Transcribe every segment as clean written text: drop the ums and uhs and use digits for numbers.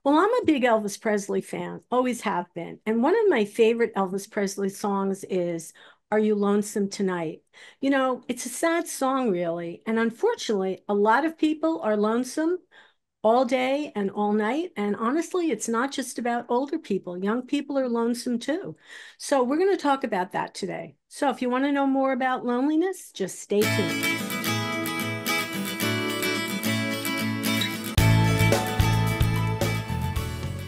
Well, I'm a big Elvis Presley fan, always have been. And one of my favorite Elvis Presley songs is Are You Lonesome Tonight? You know, it's a sad song, really. And unfortunately, a lot of people are lonesome all day and all night. And honestly, it's not just about older people, young people are lonesome too. So we're going to talk about that today. So if you want to know more about loneliness, just stay tuned.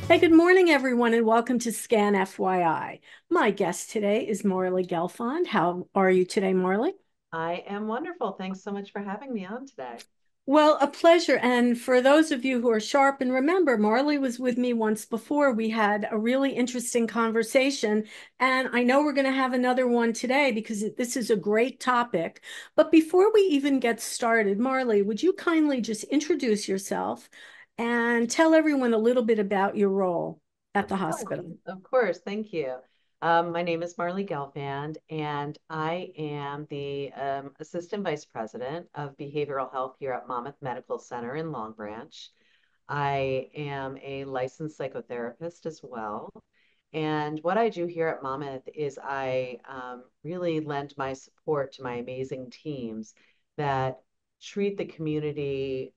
Hey, good morning, everyone, and welcome to Scan FYI. My guest today is Marli Gelfand. How are you today, Marli? I am wonderful. Thanks so much for having me on today. Well, a pleasure. And for those of you who are sharp and remember, Marli was with me once before. We had a really interesting conversation, and I know we're going to have another one today because this is a great topic. But before we even get started, Marli, would you kindly just introduce yourself and tell everyone a little bit about your role at Of the course, hospital? of course. Thank you. My name is Marli Gelfand, and I am the Assistant Vice President of Behavioral Health here at Monmouth Medical Center in Long Branch. I am a licensed psychotherapist as well. And what I do here at Monmouth is I really lend my support to my amazing teams that treat the community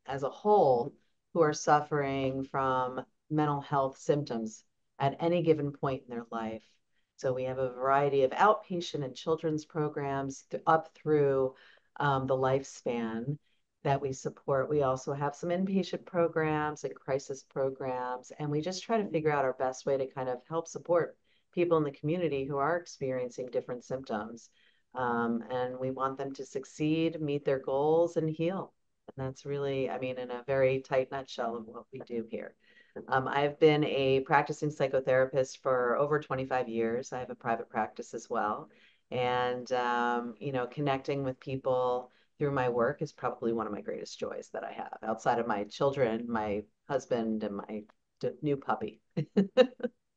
as a whole who are suffering from mental health symptoms at any given point in their life. So we have a variety of outpatient and children's programs up through the lifespan that we support. We also have some inpatient programs and crisis programs, and we just try to figure out our best way to kind of help support people in the community who are experiencing different symptoms. And we want them to succeed, meet their goals, and heal. And that's really, I mean, in a very tight nutshell of what we do here. I've been a practicing psychotherapist for over 25 years. I have a private practice as well. And, connecting with people through my work is probably one of my greatest joys that I have outside of my children, my husband, and my new puppy.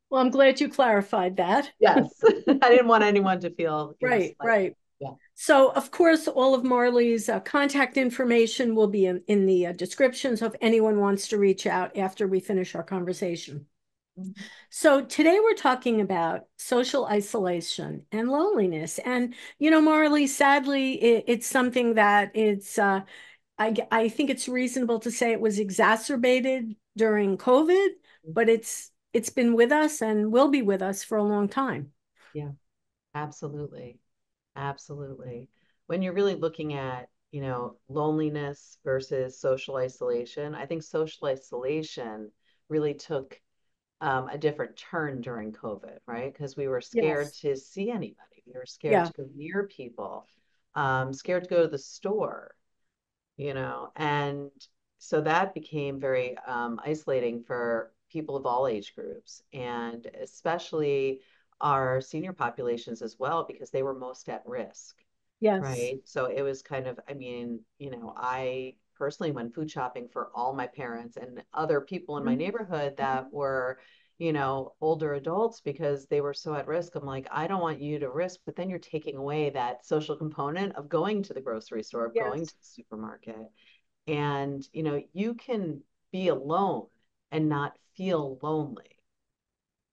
Well, I'm glad you clarified that. Yes, I didn't want anyone to feel, Right, slighted. right. Yeah. So, of course, all of Marli's contact information will be in the description. So, if anyone wants to reach out after we finish our conversation. Mhm. So, today we're talking about social isolation and loneliness. And, Marli, sadly, it's something that I think it's reasonable to say it was exacerbated during COVID, but it's been with us and will be with us for a long time. Yeah, absolutely. Absolutely. When you're really looking at, loneliness versus social isolation, I think social isolation really took a different turn during COVID, right? Because we were scared Yes. to see anybody. We were scared Yeah. to go near people, scared to go to the store, and so that became very isolating for people of all age groups, and especially our senior populations as well, because they were most at risk. Yes. Right. So it was kind of, I mean, I personally went food shopping for all my parents and other people in my Mhm. neighborhood that were, older adults because they were so at risk. I'm like, I don't want you to risk, but then you're taking away that social component of going to the grocery store, of going to Yes. the supermarket. And, you can be alone and not feel lonely,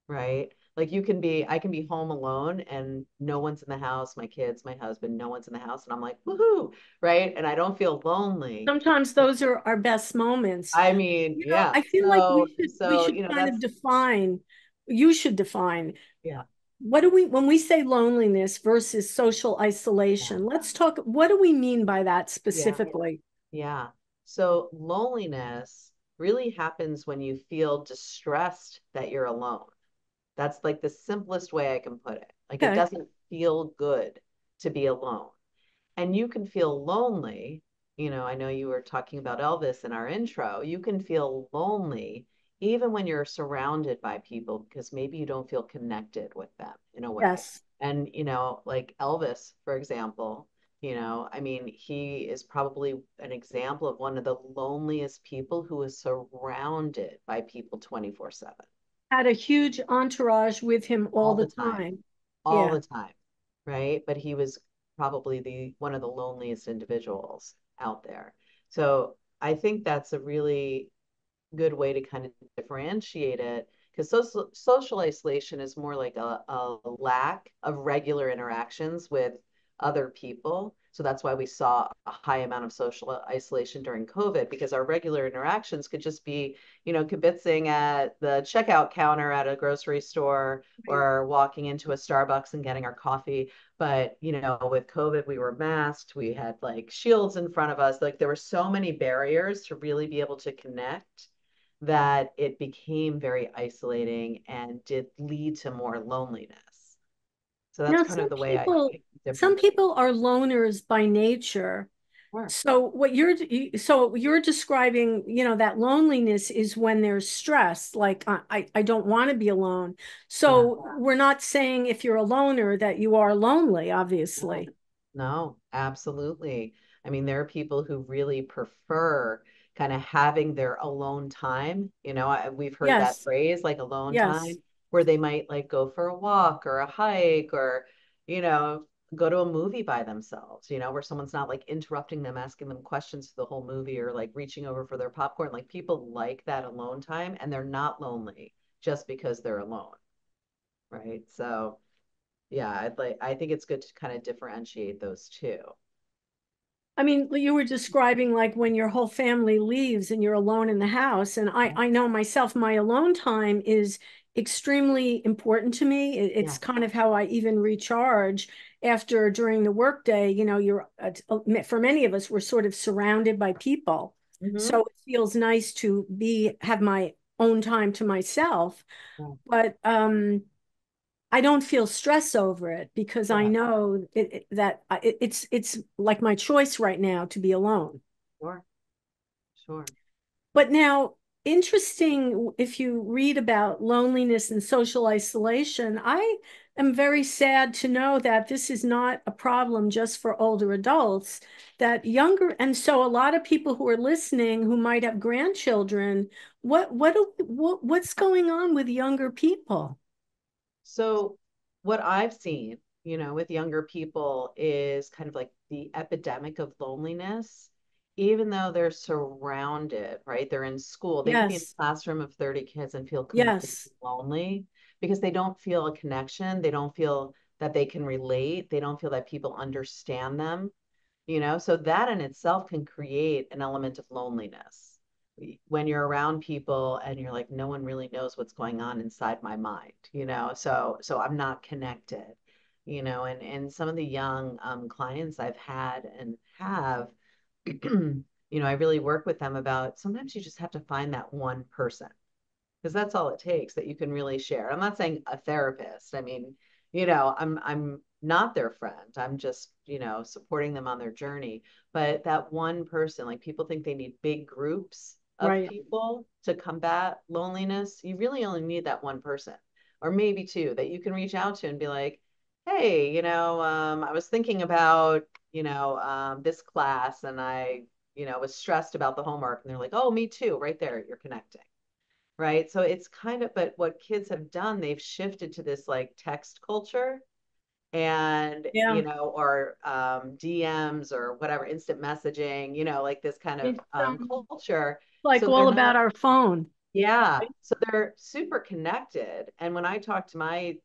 right? Like I can be home alone and no one's in the house, my kids, my husband, no one's in the house, and I'm like, woohoo, right? And I don't feel lonely. Sometimes those are our best moments. I mean, yeah. I feel like So, we so, should kind of that's, define, you should define yeah, what do we when we say loneliness versus social yeah, isolation, let's talk, what do we mean by that yeah, specifically? yeah. So loneliness really happens when you feel distressed that you're alone. That's like the simplest way I can put it. Like it Okay. doesn't feel good to be alone. And you can feel lonely. I know you were talking about Elvis in our intro. You can feel lonely even when you're surrounded by people because maybe you don't feel connected with them in a way. Yes. And, like Elvis, for example, I mean, he is probably an example of one of the loneliest people who is surrounded by people 24/7 Had a huge entourage with him all all the the time, time. all Yeah. the time, right? But he was probably the one of the loneliest individuals out there. So I think that's a really good way to kind of differentiate it, because social isolation is more like a lack of regular interactions with other people. So that's why we saw a high amount of social isolation during COVID, because our regular interactions could just be, kibitzing at the checkout counter at a grocery store Right. or walking into a Starbucks and getting our coffee. But, with COVID, we were masked, we had like shields in front of us. Like there were so many barriers to really be able to connect that it became very isolating and did lead to more loneliness. So that's Now, kind of the way I some differentiate. people are loners by nature. Sure. So you're describing, that loneliness is when there's stress, like I don't want to be alone. Yeah. So we're not saying if you're a loner that you are lonely, No, obviously. no, absolutely. I mean, there are people who really prefer kind of having their alone time. We've heard that Yes, phrase, like alone yes. time, where they might like go for a walk or a hike or, you know, go to a movie by themselves, where someone's not like interrupting them, asking them questions through the whole movie or like reaching over for their popcorn. Like people like that alone time and they're not lonely just because they're alone, right? So, yeah, I think it's good to kind of differentiate those two. I mean, you were describing like when your whole family leaves and you're alone in the house. And I know myself, my alone time is extremely important to me. It's Yeah. kind of how I even recharge after during the workday. You're for many of us, we're sort of surrounded by people. So Hmm. it feels nice to have my own time to myself. Yeah. But I don't feel stress over it because I Yeah. know it's like my choice right now to be alone. Sure. Sure. But now, interesting, if you read about loneliness and social isolation, I am very sad to know that this is not a problem just for older adults, that and so a lot of people who are listening who might have grandchildren, what's going on with younger people? So, what I've seen, with younger people is kind of like the epidemic of loneliness, even though they're surrounded, right? They're in school. They could be in Yes, a classroom of 30 kids and feel completely yes, lonely because they don't feel a connection. They don't feel that they can relate. They don't feel that people understand them. So that in itself can create an element of loneliness when you're around people and you're like, no one really knows what's going on inside my mind, so I'm not connected, and some of the young clients I've had and have, I really work with them about sometimes you just have to find that one person because that's all it takes that you can really share. I'm not saying a therapist. I mean, I'm not their friend. I'm just, supporting them on their journey. But that one person, like people think they need big groups of right. people to combat loneliness. You really only need that one person or maybe two that you can reach out to and be like, hey, I was thinking about, this class and I, was stressed about the homework. And they're like, oh, me too, right there, you're connecting, right? So it's kind of, but what kids have done, they've shifted to this like text culture and, Yeah. or DMs or whatever, instant messaging, like this kind of It's culture. like So they're all about not, our phone. yeah. So they're super connected. And when I talk to my,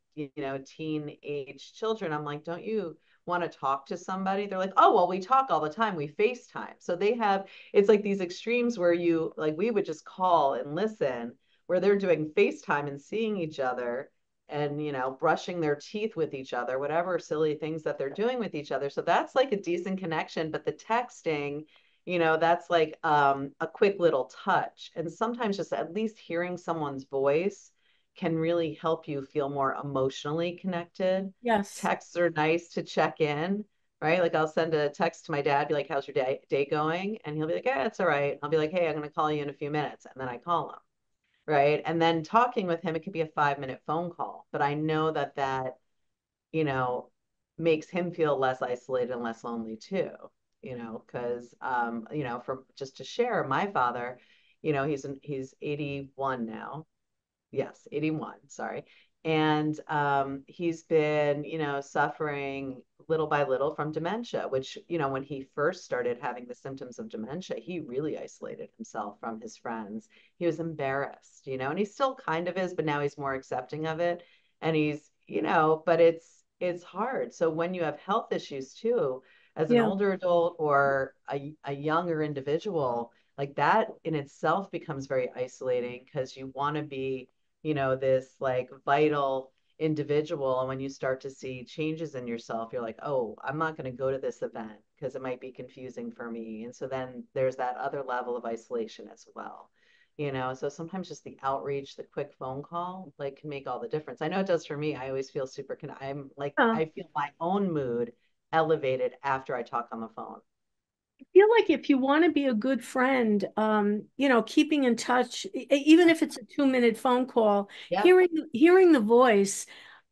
teenage children, I'm like, don't you want to talk to somebody? They're like, oh, well, we talk all the time. We FaceTime. So it's like these extremes where we would just call and listen, where they're doing FaceTime and seeing each other and, brushing their teeth with each other, whatever silly things that they're doing with each other. So that's like a decent connection. But the texting, that's like a quick little touch. And sometimes just at least hearing someone's voice can really help you feel more emotionally connected. Yes. Texts are nice to check in, right? Like I'll send a text to my dad, be like, how's your day going? And he'll be like, yeah, it's all right. I'll be like, hey, I'm going to call you in a few minutes. And then I call him, right? And then talking with him, it could be a 5-minute phone call. But I know that you know, makes him feel less isolated and less lonely too, because from just to share, my father, he's 81 now. Yes, 81, sorry. And he's been, suffering little by little from dementia, which, when he first started having the symptoms of dementia, he really isolated himself from his friends. He was embarrassed, and he still kind of is, but now he's more accepting of it. And he's, but it's hard. So when you have health issues too, as an Yeah. older adult or a younger individual, like that in itself becomes very isolating because you want to be, this like vital individual. And when you start to see changes in yourself, you're like, oh, I'm not going to go to this event because it might be confusing for me. And so then there's that other level of isolation as well. So sometimes just the outreach, the quick phone call, like can make all the difference. I know it does for me. I always feel I'm like, Uh, I feel my own mood elevated after I talk on the phone. I feel like if you want to be a good friend, keeping in touch, even if it's a 2-minute phone call, Yep. hearing the voice,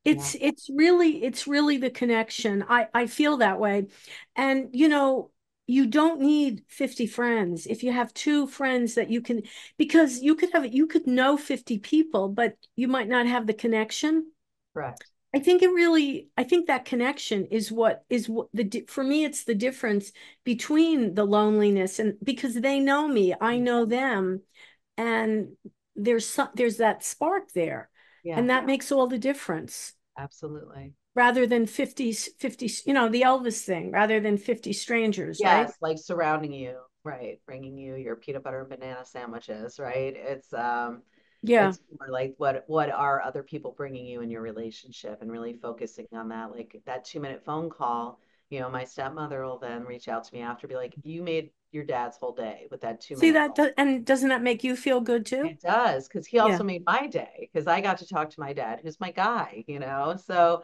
Yeah. it's really the connection. I feel that way. And you don't need 50 friends. If you have two friends that you can, because you could know 50 people, but you might not have the connection. Correct. I think that connection is what for me, it's the difference between the loneliness and because they know me, I know them, and there's that spark there. Yeah, And that makes all the difference absolutely. rather than 50, the Elvis thing, rather than 50 strangers, right? Yes, like surrounding you, right? Bringing you your peanut butter and banana sandwiches, right? Yeah. It's more like what are other people bringing you in your relationship and really focusing on that. Like that 2-minute phone call, my stepmother will then reach out to me after, be like, you made your dad's whole day with that two See minute that, phone. and doesn't that make you feel good too? It does, because he Yeah. also made my day, because I got to talk to my dad, who's my guy. So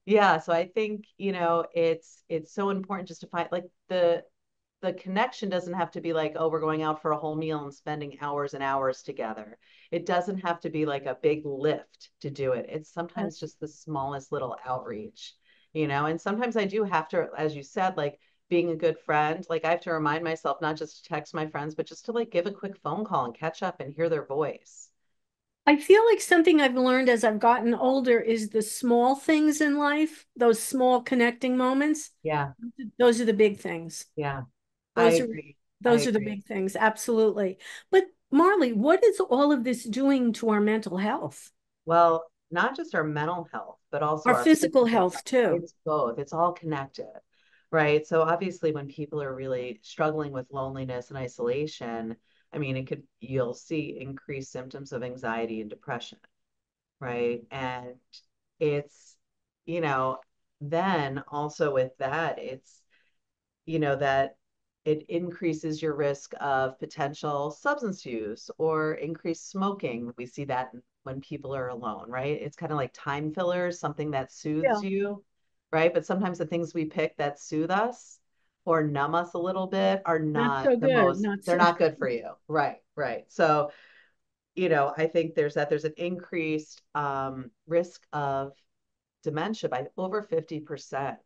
yeah, so I think, it's so important just to find like the connection doesn't have to be like, oh, we're going out for a whole meal and spending hours and hours together. It doesn't have to be like a big lift to do it. It's sometimes Yes. just the smallest little outreach. And sometimes I do have to, as you said, like being a good friend, like I have to remind myself not just to text my friends, but just to like give a quick phone call and catch up and hear their voice. I feel like something I've learned as I've gotten older is the small things in life, those small connecting moments. Yeah, Those are the big things. yeah, I Those are agree. I those are the agree. big things, absolutely. But Marley, what is all of this doing to our mental health? Well, not just our mental health, but also Our our physical physical health. health too. It's both. It's all connected, right? So obviously, when people are really struggling with loneliness and isolation, I mean, you'll see increased symptoms of anxiety and depression, right? And it's, you know, then also with that, that it increases your risk of potential substance use or increased smoking. We see that when people are alone, right? It's kind of like time fillers, something that soothes Yeah. you, right? But sometimes the things we pick that soothe us or numb us a little bit are Not not so good. Not they're so. not good for you. Right, right. So, I think there's an increased risk of dementia by over 50%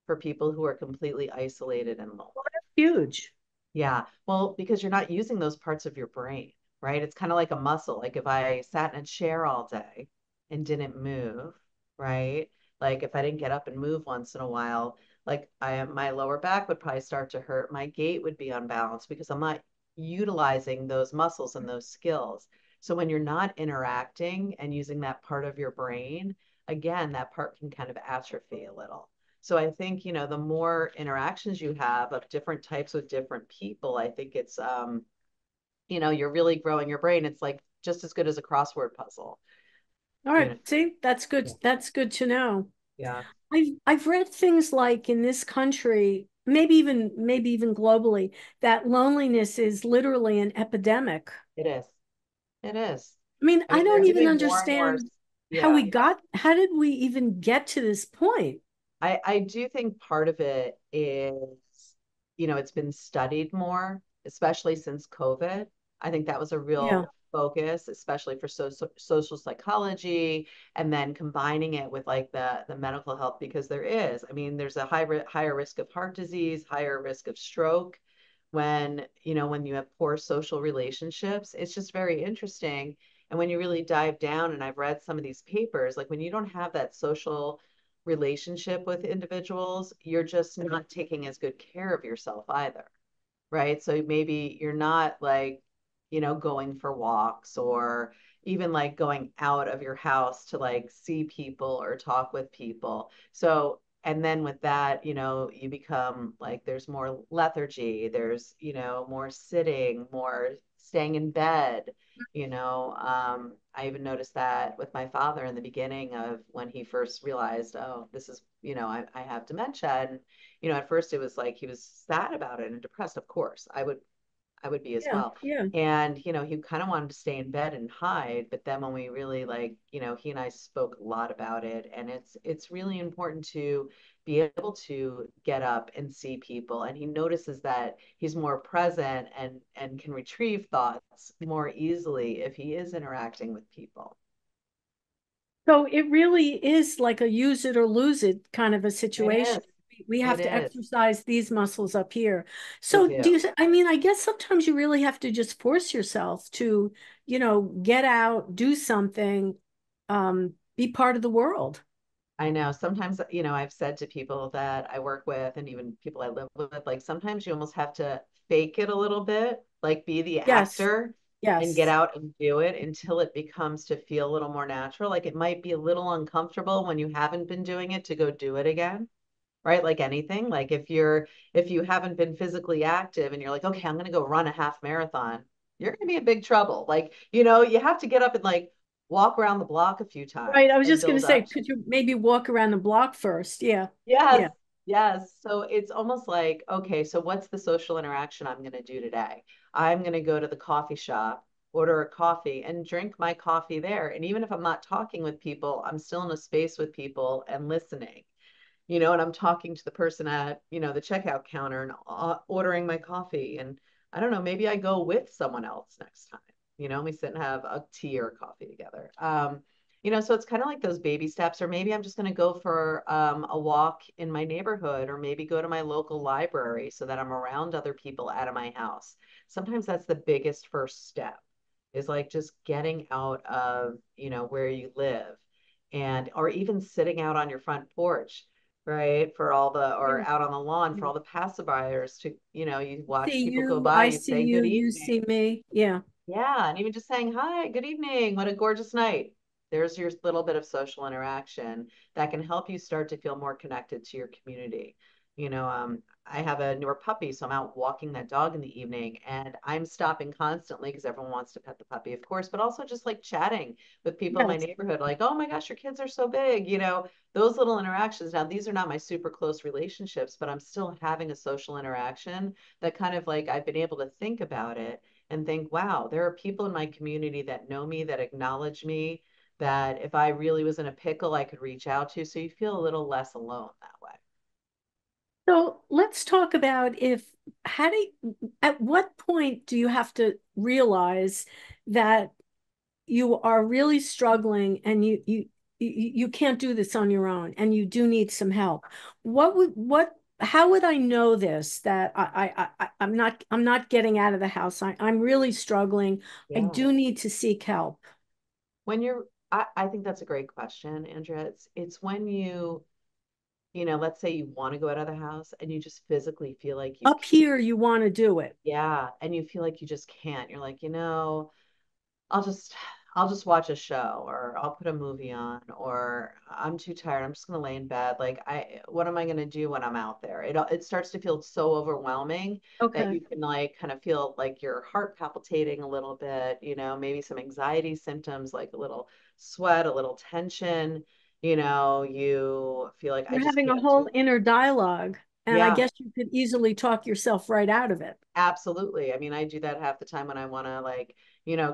for people who are completely isolated and lonely. Huge. Yeah. Well, because you're not using those parts of your brain, right? It's kind of like a muscle. Like if I sat in a chair all day and didn't move, right? Like if I didn't get up and move once in a while, like my lower back would probably start to hurt. My gait would be unbalanced because I'm not utilizing those muscles and those skills. So when you're not interacting and using that part of your brain, again, that part can kind of atrophy a little. So I think, the more interactions you have of different types with different people, I think you're really growing your brain. It's like just as good as a crossword puzzle, All you right. know. See, that's good. Yeah. That's good to know. Yeah, I've read things like in this country, maybe even globally, that loneliness is literally an epidemic. it is. It is. I mean, I I mean, they're don't even doing more and more. understand Yeah. how did we even get to this point? I do think part of it is, it's been studied more, especially since COVID. I think that was a Yeah, real focus, especially for social psychology, and then combining it with like the medical health, because I mean, there's a higher risk of heart disease, higher risk of stroke when you have poor social relationships. It's just very interesting. And when you really dive down, and I've read some of these papers, like when you don't have that social relationship with individuals, you're just not taking as good care of yourself either, right? So maybe you're not like, going for walks or even like going out of your house to like see people or talk with people. So, and then with that, you become like there's more lethargy, there's, more sitting, more staying in bed. I even noticed that with my father in the beginning of when he first realized, oh, this is, I have dementia. And at first it was like he was sad about it and depressed, of course. I would be as Yeah, well. yeah. And, he kind of wanted to stay in bed and hide, but then when we really like, he and I spoke a lot about it, and it's really important to be able to get up and see people. And he notices that he's more present and can retrieve thoughts more easily if he is interacting with people. So it really is like a use it or lose it kind of a It situation. is. We It have to is. exercise these muscles up here. We So do do. you, I mean, I guess sometimes you really have to just force yourself to, get out, do something, be part of the world. I know. Sometimes, I've said to people that I work with and even people I live with, like sometimes you almost have to fake it a little bit, like be the Yes, actor and get yes. out and do it until it becomes to feel a little more natural. Like it might be a little uncomfortable when you haven't been doing it to go do it again, right? Like anything. Like if you haven't been physically active and you're like, okay, I'm gonna go run a half marathon, you're gonna be in big trouble. Like, you have to get up and like walk around the block a few Right. times I was and just going to build say, up. could you maybe walk around the block first? Yeah. Yes, Yeah. yes. So it's almost like, okay, so what's the social interaction I'm going to do today? I'm going to go to the coffee shop, order a coffee, and drink my coffee there. And even if I'm not talking with people, I'm still in a space with people and listening, and I'm talking to the person at, the checkout counter and ordering my coffee. And I don't know, maybe I go with someone else next time, we sit and have a tea or coffee together. So it's kind of like those baby steps, or maybe I'm just going to go for a walk in my neighborhood, or maybe go to my local library so that I'm around other people out of my house. Sometimes that's the biggest first step is like just getting out of, where you live and, or even sitting out on your front porch, right? For all the, or Yeah. out on the lawn for Yeah. all the passerbyers to, you watch See people go you, by, I you see say you, good you evening. see me. Yeah. Yeah, and even just saying, hi, good evening, what a gorgeous night. There's your little bit of social interaction that can help you start to feel more connected to your community. I have a newer puppy, so I'm out walking that dog in the evening, and I'm stopping constantly because everyone wants to pet the puppy, of course, but also just like chatting with people in my Yes. neighborhood, like, oh my gosh, your kids are so big, those little interactions. Now, these are not my super close relationships, but I'm still having a social interaction that kind of like I've been able to think about it and think, wow, there are people in my community that know me, that acknowledge me, that if I really was in a pickle, I could reach out to. So you feel a little less alone that way. So let's talk about how do at what point do you have to realize that you are really struggling and you can't do this on your own and you do need some help? How would I know this that I'm not getting out of the house? I'm really struggling. I Yeah. do need to seek help. When I think that's a great question, Andrea. It's when let's say you want to go out of the house and you just physically feel like you Up can't. here, you want to do it. Yeah. And you feel like you just can't. You're like, I'll just I'll just watch a show or I'll put a movie on or I'm too tired. I'm just gonna lay in bed. Like what am I gonna do when I'm out there? It starts to feel so overwhelming that Okay. you can like kind of feel like your heart palpitating a little bit, maybe some anxiety symptoms like a little sweat, a little tension, you feel like I You're just having a can't whole do it. inner dialogue, and I Yeah. guess you could easily talk yourself right out of it. Absolutely. I mean, I do that half the time when I want to like,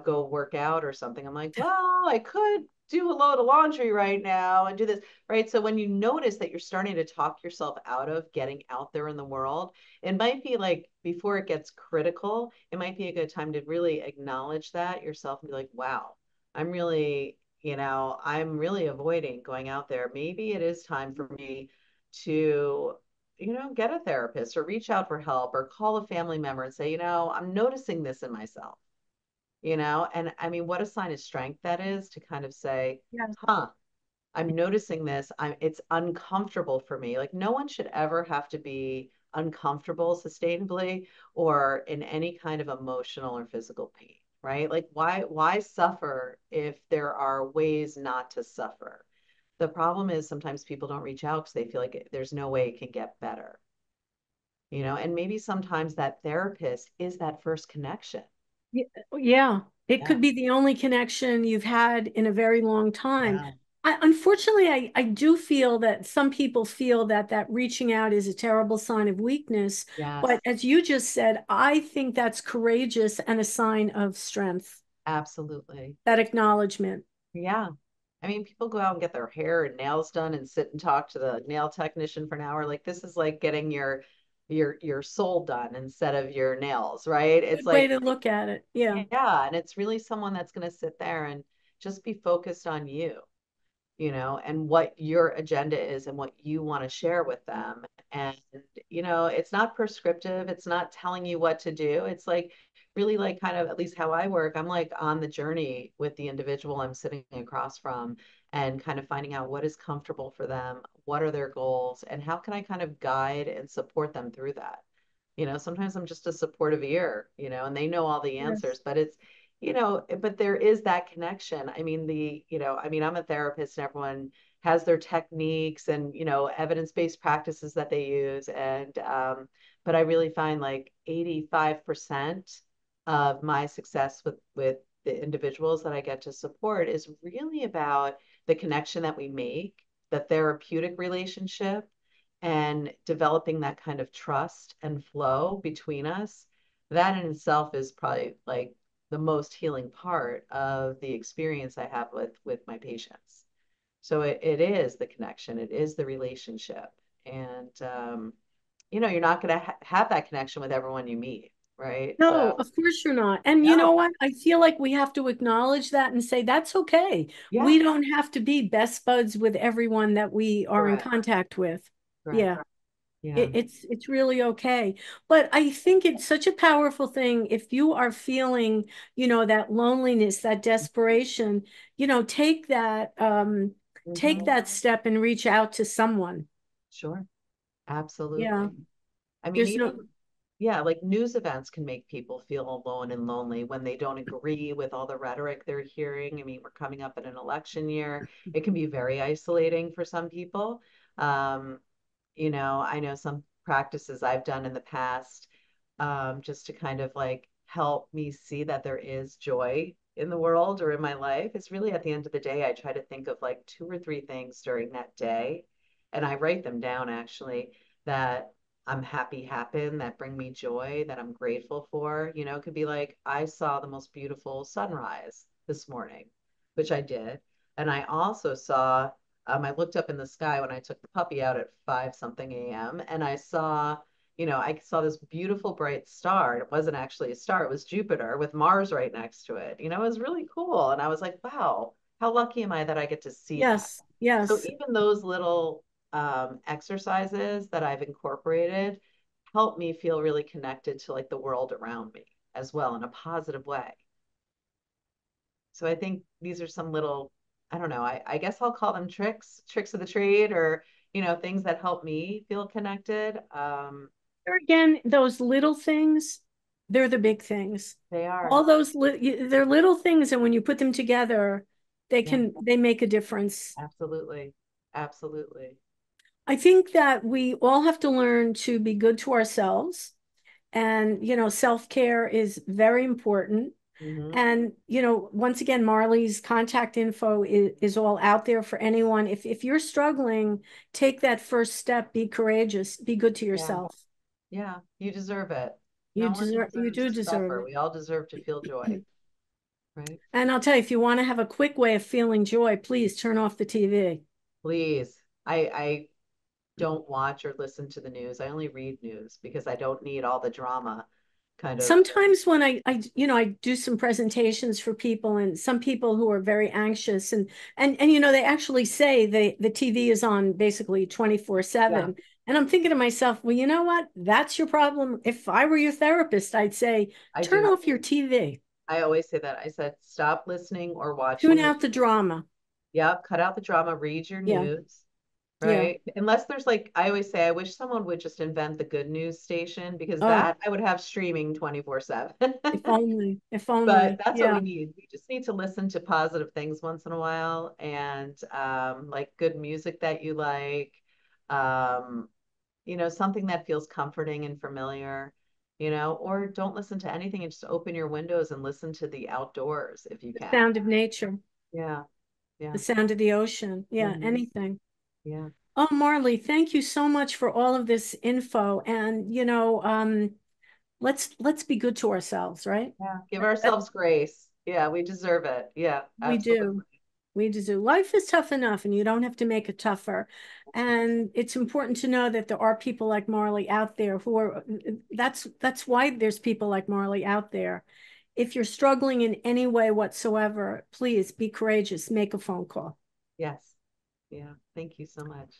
go work out or something. I'm like, well, I could do a load of laundry right now and do this, right? So when you notice that you're starting to talk yourself out of getting out there in the world, it might be like before it gets critical, it might be a good time to really acknowledge that yourself and be like, wow, I'm really avoiding going out there. Maybe it is time for me to get a therapist or reach out for help or call a family member and say, I'm noticing this in myself. And I mean, what a sign of strength that is to kind of say, Yes. huh, I'm noticing this. It's uncomfortable for me. Like no one should ever have to be uncomfortable sustainably or in any kind of emotional or physical pain, right? Like why suffer if there are ways not to suffer? The problem is sometimes people don't reach out because they feel like there's no way it can get better, and maybe sometimes that therapist is that first connection. Yeah, yeah, it Yeah. could be the only connection you've had in a very long time. Yeah. Unfortunately, I do feel that some people feel that reaching out is a terrible sign of weakness. But Yes, as you just said, I think that's courageous and a sign of strength, absolutely. that acknowledgement. Yeah. I mean, people go out and get their hair and nails done and sit and talk to the nail technician for an hour. Like this is like getting your soul done instead of your nails, right? It's Good way like, to look at it. Yeah. yeah, and it's really someone that's going to sit there and just be focused on you, and what your agenda is and what you want to share with them. And, it's not prescriptive. It's not telling you what to do. It's like really like kind of at least how I work. I'm like on the journey with the individual I'm sitting across from and kind of finding out what is comfortable for them, what are their goals, and how can I kind of guide and support them through that. Sometimes I'm just a supportive ear, and they know all the Yes. answers, but but there is that connection. I mean, I'm a therapist and everyone has their techniques and, evidence-based practices that they use. But I really find like 85% of my success with the individuals that I get to support is really about the connection that we make, the therapeutic relationship, and developing that kind of trust and flow between us. That in itself is probably like the most healing part of the experience I have with my patients. So it is the connection, it is the relationship, and you're not going to have that connection with everyone you meet, right? No, So of course you're not. And you know no, what? I feel like we have to acknowledge that and say that's okay. yeah, We don't have to be best buds with everyone that we are in correct, contact with. correct, Yeah, yeah, it's really okay. But I think it's such a powerful thing if you are feeling, that loneliness, that desperation, take hmm, that step and reach out to someone. sure, Yeah, absolutely. I mean, there's even no yeah, like news events can make people feel alone and lonely when they don't agree with all the rhetoric they're hearing. I mean, we're coming up in an election year. It can be very isolating for some people. Um, I know some practices I've done in the past, just to kind of like help me see that there is joy in the world or in my life. It's really at the end of the day, I try to think of like two or three things during that day, and I write them down actually that I'm happy happen, that bring me joy, that I'm grateful for. It could be like, I saw the most beautiful sunrise this morning, which I did. And I also saw, I looked up in the sky when I took the puppy out at 5 something a.m. and I saw this beautiful bright star. It wasn't actually a star, it was Jupiter with Mars right next to it. It was really cool. And I was like, wow, how lucky am I that I get to see that? yes, So yes. even those little exercises that I've incorporated help me feel really connected to like the world around me as well in a positive way. So I think these are some little, I don't know, I guess I'll call them tricks of the trade or, things that help me feel connected. There again, those little things, they're the big things. They are. All they're little things, and when you put them together, Yeah, they make a difference. absolutely. Absolutely. I think that we all have to learn to be good to ourselves, and self-care is very important. Hmm. And once again, Marli's contact info is all out there for anyone. If you're struggling, take that first step, be courageous, be good to Yeah. yourself. Yeah. You deserve it. You No one deserve, you deserves do to deserve suffer. it. We all deserve to feel joy, right? And I'll tell you, if you want to have a quick way of feeling joy, please turn off the TV. Please. I don't watch or listen to the news. I only read news because I don't need all the drama kind of. Sometimes when I do some presentations for people, and some people who are very anxious, and they actually say the TV is on basically Yeah, 24/7. And I'm thinking to myself, well, you know what? That's your problem. If I were your therapist, I'd say, I turn do. off your TV. I always say that. I said, stop listening or Tune watching the out the news. drama. Yep, cut out the drama, read your Yeah, news, yeah. right? Unless there's like, I always say, I wish someone would just invent the good news station because Oh, that I would have streaming 24/7. if only, if But only. that's what we Yeah. need. We just need to listen to positive things once in a while and like good music that you like, um, something that feels comforting and familiar, or don't listen to anything and just open your windows and listen to the outdoors if you The can. sound of nature, Yeah, the yeah. sound of the ocean. Yeah, Hmm. anything. Yeah. Oh, Marley, thank you so much for all of this info. And let's be good to ourselves, right? Yeah. Give That ourselves grace. Yeah, we deserve it. Yeah, we do. absolutely. We do. Life is tough enough, and you don't have to make it tougher. And it's important to know that there are people like Marley out there who are, that's why there's people like Marley out there. If you're struggling in any way whatsoever, please be courageous, make a phone call. Yes. Yeah. Thank you so much.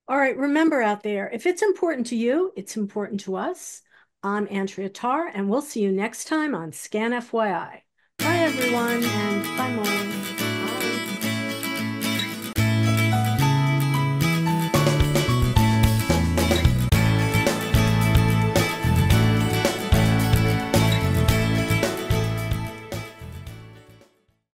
All right, remember out there, if it's important to you, it's important to us. I'm Andrea Tarr, and we'll see you next time on Scan FYI. Bye, everyone, and bye, Marley.